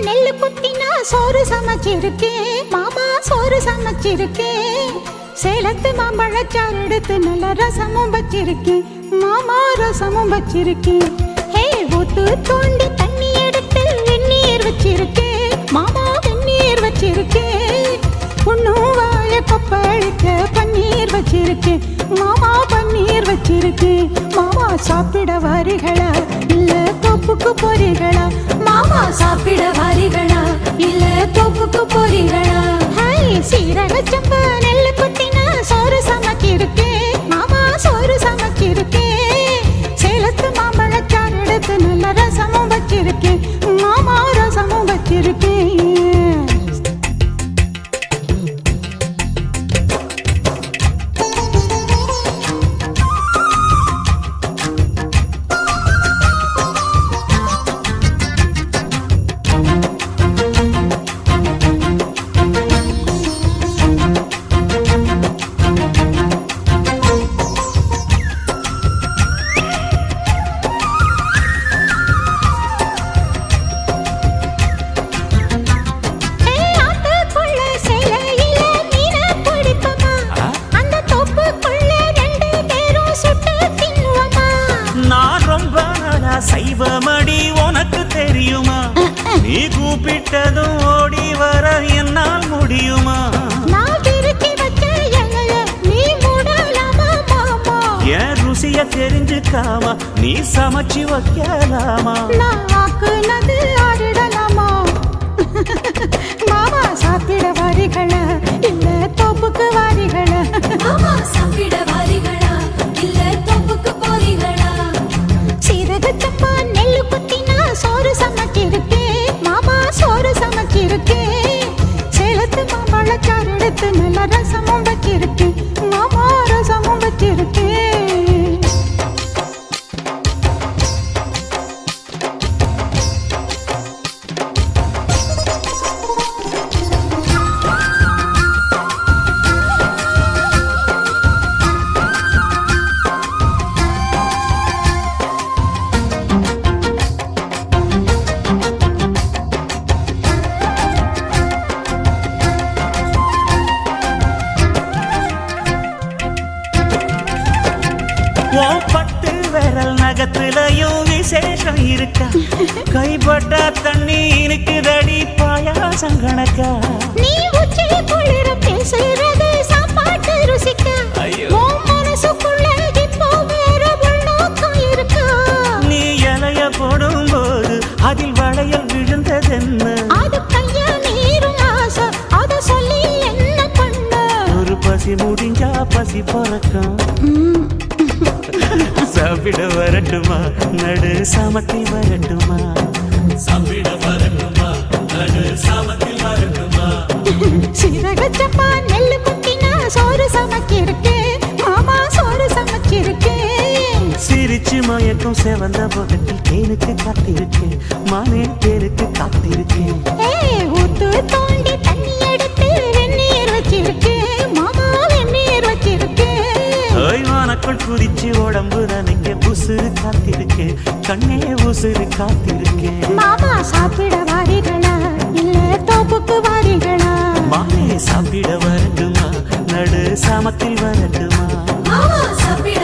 நெல்லு குத்தினா சோறு சமைச்சிருக்கேன் மாமா, சோறு சமைச்சிருக்கேன். சேலத்து மாம்பழச்சாறு எடுத்து நல்ல ரசமும் வச்சிருக்கேன் மாமா, ரசமும் வச்சிருக்கேன். ஹே ஊத்து தோண்டி தண்ணி எடுத்து வெந்நீர் வச்சிருக்கேன் மாமா, வெந்நீர் வச்சிருக்கேன். பொண்ணும் வாய கொப்பளிக்க பன்னீர் வச்சிருக்கேன் மாமா, பன்னீர் வச்சிருக்கேன். மாமா சாப்பிட வாரிகளா இல்ல தோப்புக்கு போறீங்களா மாமா, சாப்பிட வாரிகளா இல்ல தோப்புக்கு போறீங்களா? ஹாய் சீரக சம்பா நெல்லு குத்தினா சோறு சமைச்சிருக்கேன் மாமா, சோறு சமைச்சிருக்கேன். சேலத்து மாம்பழச்சாறு எடுத்து நல்ல ரசமும் வச்சிருக்கேன் மாமா, ரசமும் வச்சிருக்கேன். சைவமடி உனக்கு தெரியுமா? நீ கூப்பிட்டதும் ஓடி வர என்னால் முடியுமா? என் ருசிய தெரிஞ்சுக்காம நீ சமைச்சு வைக்கலாமா? மாமா சாப்பிட வாரிகளா இல்ல தோப்புக்கு வாரிகளா? மாமா சாப்பிட வாரிகளா இல்ல தோப்புக்கு போறீங்களா? சீரக சம்பா நெல்லு குத்தினா சோறு சமைச்சிருக்கேன் மாமா, சோறு சமைச்சிருக்கேன். சேலத்து மாம்பழச்சாறு எடுத்து நல்ல ரசமும் வச்சிருக்கேன் மாமா, ரசமும் வச்சிருக்கேன். பட்டு விரல் நகத்துலயும் விசேஷம் இருக்கா? கைப்பட்டா தண்ணி இருக்குதடி பாயாசம் கணக்கா? நீ உச்சி குளிர பேசுறது சாப்பாட்டு ருசிக்கா? உன் மனசுக்குள்ள இப்போ வேற உள்நோக்கம் இருக்கா? நீ இலைய போடும்போது அதில் வளையல் விழுந்ததென்ன? அது கைய நீரும் ஆசை, அத சொல்லி என்ன பண்ண? ஒரு பசி முடிஞ்சா பசி பறக்கும். சாப்பிட வரட்டுமா நடு சாமத்தில் வரட்டுமா? சாப்பிட வரட்டுமா நடு சாமத்தில் வரட்டுமா? சீரக சம்பா நெல்லு குத்தினா சோறு சமைச்சிருக்கேன் மாமா, சோறு சமைச்சிருக்கேன். சிரிச்சு மயக்கும் செவந்த பகத்தில் தேனுக்கு காத்திருக்கேன் மானே, தேனுக்கு காத்திருக்கேன். ஊத்து தோண்டி தண்ணி எடுத்து வெந்நீர் வச்சிருக்கேன் மாமா, வெந்நீர் வச்சிருக்கேன். ஓய்வானக்குள் குதிச்சு உடம்பு நனைக்க உசுறு காத்திருக்கேன் கண்ணே, உசுறு காத்திருக்கேன். மாமா சாப்பிட வாரிகளா இல்ல தோப்புக்கு வாரிகளா? மானே சாப்பிட வரட்டுமா நடு சாமத்தில் வரட்டுமா? சாப்பிட